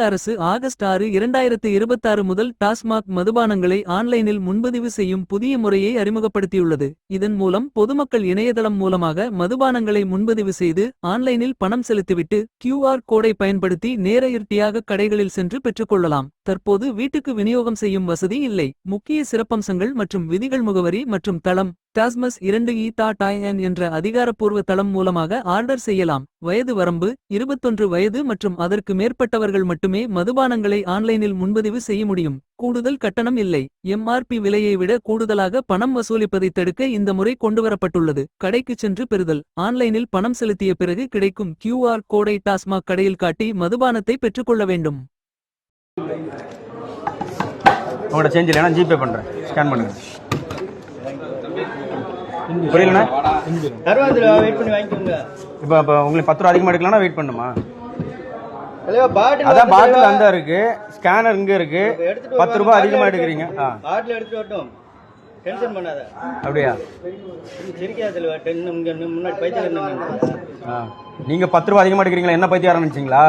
அரசு ஆகஸ்ட் 6, 2026 முதல் டாஸ்மாக் மதுபானங்களை ஆன்லைனில் முன்பதிவு செய்யும் புதிய முறையை அறிமுகப்படுத்தியுள்ளது. இதன் மூலம் பொதுமக்கள் இணையதளம் மூலமாக மதுபானங்களை முன்பதிவு செய்து ஆன்லைனில் பணம் செலுத்திவிட்டு QR கோடை பயன்படுத்தி நேரடியாக கடைகளில் சென்று பெற்றுக்கொள்ளலாம். தற்போது வீட்டுக்கு விநியோகம் செய்யும் வசதி இல்லை. முக்கிய சிறப்பம்சங்கள் மற்றும் விதிகள்: முகவரி மற்றும் தளம் டாஸ்மஸ் 2e.in என்ற அதிகாரப்பூர்வ தளம் மூலமாக ஆர்டர் செய்யலாம். வயது வரம்பு 21 வயது மற்றும் அதற்கு மேற்பட்டவர்கள் மட்டுமே மதுபானங்களை ஆன்லைனில் முன்பதிவு செய்ய முடியும். கூடுதல் கட்டணம் இல்லை. MRP விலையை விட கூடுதலாக பணம் வசூலிப்பதை தடுக்க இந்த முறை கொண்டுவரப்பட்டுள்ளது. கடைக்கு சென்று பெறுதல்: ஆன்லைனில் பணம் செலுத்திய பிறகு கிடைக்கும் QR கோடை டாஸ்மாக் கடையில் காட்டி மதுபானத்தை பெற்றுக்கொள்ள வேண்டும். உங்களோட சேஞ்ச் இல்லைனா ஜிபே பண்ணுறேன், ஸ்கேன் பண்ணுங்க. புரியலண்ணா, வெயிட் பண்ணி வாங்கிக்கோங்க. இப்போ உங்களுக்கு 10 ரூபா அதிகமாக எடுக்கலாம்னா வெயிட் பண்ணுமா? அதான் பாட்டில் அந்த இருக்கு, ஸ்கேனர் இங்கே இருக்கு. 10 ரூபா அதிகமாக எடுக்கிறீங்க. பாட்டில் எடுத்துட்டு வரட்டும், டென்ஷன் பண்ணாத. அப்படியா? சிரிக்காதுல முன்னாடி பைத்தியம். நீங்கள் 10 ரூபா அதிகமாக எடுக்கிறீங்களா? என்ன பைத்தியம் ஆரம்பிச்சிங்களா?